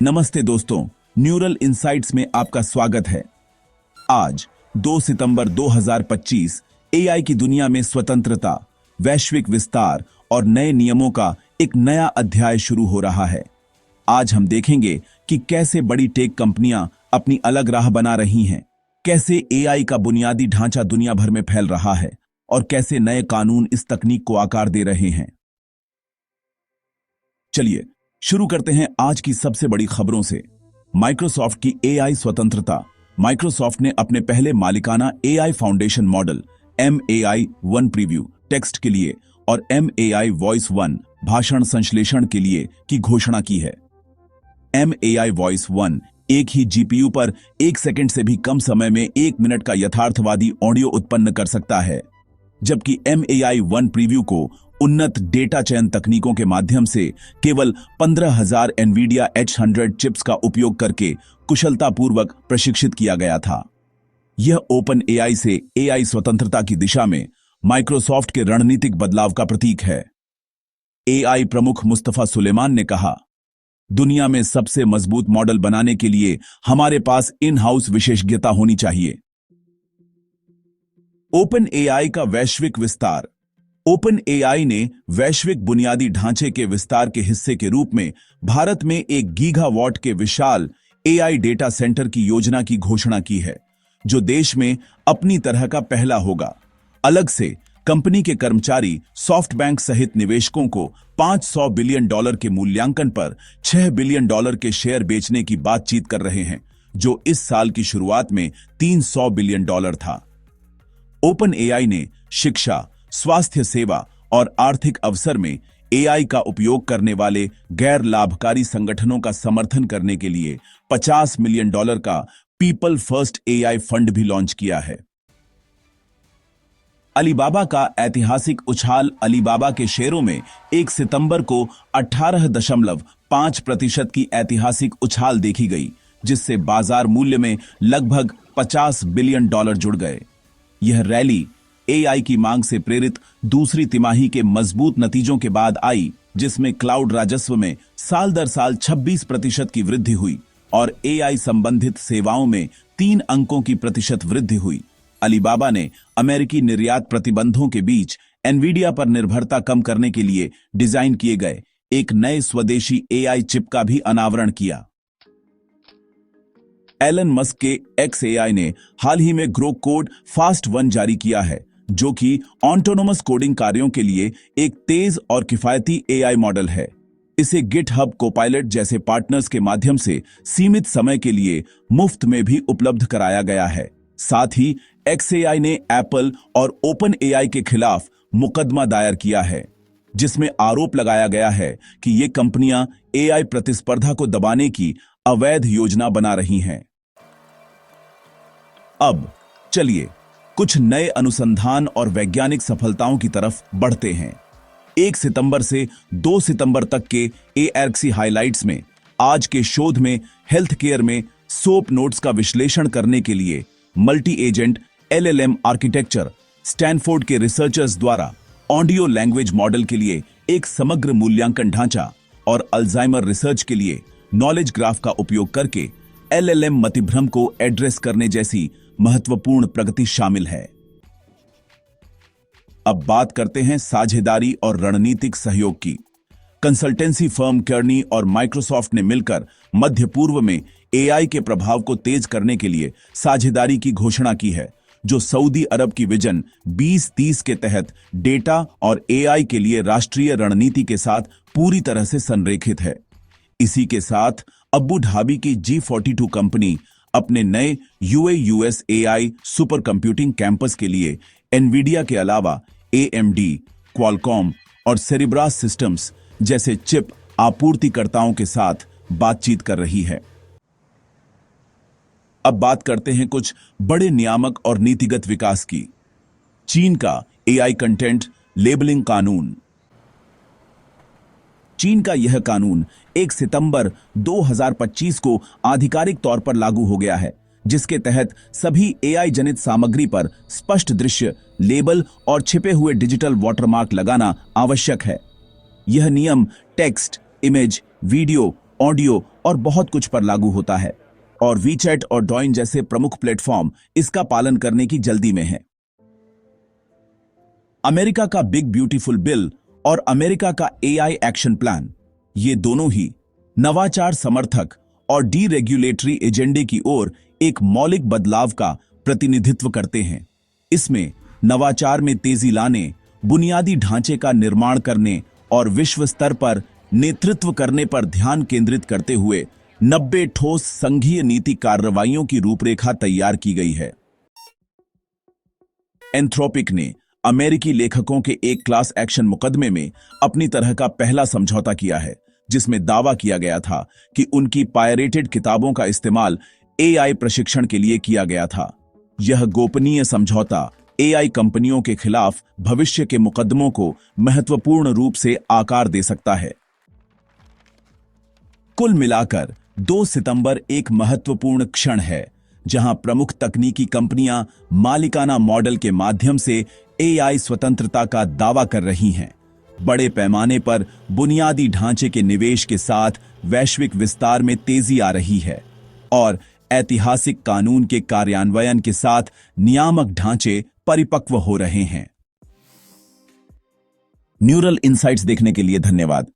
नमस्ते दोस्तों, neural insights में आपका स्वागत है। आज 2 सितंबर 2025 एआई की दुनिया में स्वतंत्रता, वैश्विक विस्तार और नए नियमों का एक नया अध्याय शुरू हो रहा है। आज हम देखेंगे कि कैसे बड़ी टेक कंपनियां अपनी अलग राह बना रही हैं, कैसे एआई का बुनियादी ढांचा दुनिया भर में फैल रहा है और कैसे नए कानून इस तकनीक को आकार दे रहे हैं। चलिए शुरू करते हैं आज की सबसे बड़ी खबरों से। माइक्रोसॉफ्ट की एआई स्वतंत्रता। माइक्रोसॉफ्ट ने अपने पहले मालिकाना AI foundation model MAI-1 preview text के लिए और MAI वॉइस 1 भाषण संश्लेषण के लिए की घोषणा की है। MAI वॉइस 1 एक ही जीपीयू पर 1 सेकंड से भी कम समय में 1 मिनट का यथार्थवादी ऑडियो उत्पन्न कर सकता है, जबकि MAI-1 प्रीव्यू को उन्नत डेटा चयन तकनीकों के माध्यम से केवल 15,000 NVIDIA H100 चिप्स का उपयोग करके कुशलतापूर्वक प्रशिक्षित किया गया था। यह ओपन एआई से एआई स्वतंत्रता की दिशा में माइक्रोसॉफ्ट के रणनीतिक बदलाव का प्रतीक है। एआई प्रमुख मुस्तफा सुलेमान ने कहा, दुनिया में सबसे मजबूत मॉडल बनाने के लिए हमारे पास इन हाउस विशेषज्ञता होनी चाहिए। ओपन एआई का वैश्विक विस्तार। ओपन एआई ने वैश्विक बुनियादी ढांचे के विस्तार के हिस्से के रूप में भारत में 1 गीगावाट के विशाल एआई डेटा सेंटर की योजना की घोषणा की है, जो देश में अपनी तरह का पहला होगा। अलग से कंपनी के कर्मचारी सॉफ्टबैंक सहित निवेशकों को $500 बिलियन के मूल्यांकन पर $6 बिलियन के शेयर बेचने की बातचीत कर रहे हैं, जो इस साल की शुरुआत में $300 बिलियन था। ओपन एआई ने शिक्षा, स्वास्थ्य सेवा और आर्थिक अवसर में एआई का उपयोग करने वाले गैर लाभकारी संगठनों का समर्थन करने के लिए $50 मिलियन का पीपल फर्स्ट एआई फंड भी लॉन्च किया है। अलीबाबा का ऐतिहासिक उछाल। अलीबाबा के शेयरों में 1 सितंबर को 18.5% की ऐतिहासिक उछाल देखी गई, जिससे बाजार मूल्य में लगभग $50 बिलियन जुड़ गए। यह रैली एआई की मांग से प्रेरित दूसरी तिमाही के मजबूत नतीजों के बाद आई, जिसमें क्लाउड राजस्व में साल दर साल 26% की वृद्धि हुई और एआई संबंधित सेवाओं में 3 अंकों की प्रतिशत वृद्धि हुई। अलीबाबा ने अमेरिकी निर्यात प्रतिबंधों के बीच एनवीडिया पर निर्भरता कम करने के लिए डिजाइन किए गए एक नए स्वदेशी एआई चिप का भी अनावरण किया। एलन मस्क के XAI ने हाल ही में ग्रोक कोड फास्ट 1 जारी किया है, जो कि ऑटोनोमस कोडिंग कार्यों के लिए एक तेज और किफायती एआई मॉडल है। इसे गिटहब कोपायलट जैसे पार्टनर्स के माध्यम से सीमित समय के लिए मुफ्त में भी उपलब्ध कराया गया है। साथ ही XAI ने एप्पल और ओपन एआई के खिलाफ मुकदमा दायर किया है, जिसमें आरोप लगाया गया है कि ये कंपनियां एआई प्रतिस्पर्धा को दबाने की अवैध योजना बना रही हैं। अब चलिए कुछ नए अनुसंधान और वैज्ञानिक सफलताओं की तरफ बढ़ते हैं। 1 सितंबर से 2 सितंबर तक के ARXI हाइलाइट्स में आज के शोध में हेल्थ केयर में सोप नोट्स का विश्लेषण करने के लिए multi agent LLM architecture, Stanford के रिसर्चर्स द्वारा ऑडियो लैंग्वेज मॉडल के लिए एक समग्र मूल्यांकन ढांचा और अल्जाइमर रिसर्च के लिए नॉलेज ग्राफ का उपयोग करके LLM मतिभ्रम को एड्रेस करने जैसी महत्वपूर्ण प्रगति शामिल है। अब बात करते हैं साझेदारी और रणनीतिक सहयोग की। कंसल्टेंसी फर्म कर्नी और माइक्रोसॉफ्ट ने मिलकर मध्य पूर्व में एआई के प्रभाव को तेज करने के लिए साझेदारी की घोषणा की है, जो सऊदी अरब की विजन 2030 के तहत डेटा और एआई के लिए राष्ट्रीय रणनीति के साथ पूरी तरह से संरेखित है। इसी के साथ अबू धाबी की G42 कंपनी अपने नए US AI super computing campus के लिए एनवीडिया के अलावा AMD, क्वालकॉम और सेरिब्रास सिस्टम्स जैसे चिप आपूर्तिकर्ताओं के साथ बातचीत कर रही है। अब बात करते हैं कुछ बड़े नियामक और नीतिगत विकास की। चीन का एआई कंटेंट लेबलिंग कानून। चीन का यह कानून 1 सितंबर 2025 को आधिकारिक तौर पर लागू हो गया है, जिसके तहत सभी एआई जनित सामग्री पर स्पष्ट दृश्य, लेबल और छिपे हुए डिजिटल वाटरमार्क लगाना आवश्यक है। यह नियम टेक्स्ट, इमेज, वीडियो, ऑडियो और बहुत कुछ पर लागू होता है, और वीचैट और डॉइन जैसे प्रमुख प्लेटफॉर्म इसका पालन करने की जल्दी में हैं। अमेरिका का बिग ब्यूटीफुल बिल और अमेरिका का एआई एक्शन प्लान, ये दोनों ही नवाचार समर्थक और डीरेगुलेटरी एजेंडे की ओर एक मौलिक बदलाव का प्रतिनिधित्व करते हैं। इसमें नवाचार में तेजी लाने, बुनियादी ढांचे का निर्माण करने और विश्व स्तर पर नेतृत्व करने पर ध्यान केंद्रित करते हुए 90 ठोस संघीय नीति कार्रवाइयों की रूपरेखा तैयार की गई है। एंथ्रोपिक ने अमेरिकी लेखकों के एक क्लास एक्शन मुकदमे में अपनी तरह का पहला समझौता किया है, जिसमें दावा किया गया था कि उनकी पायरेटेड किताबों का इस्तेमाल एआई प्रशिक्षण के लिए किया गया था। यह गोपनीय समझौता एआई कंपनियों के खिलाफ भविष्य के मुकदमों को महत्वपूर्ण रूप से आकार दे सकता है। कुल मिलाकर 2 सितंबर एक महत्वपूर्ण क्षण है, जहां प्रमुख तकनीकी कंपनियां मालिकाना मॉडल के माध्यम से एआई स्वतंत्रता का दावा कर रही हैं। बड़े पैमाने पर बुनियादी ढांचे के निवेश के साथ वैश्विक विस्तार में तेजी आ रही है, और ऐतिहासिक कानून के कार्यान्वयन के साथ नियामक ढांचे परिपक्व हो रहे हैं। न्यूरल इनसाइट्स देखने के लिए धन्यवाद।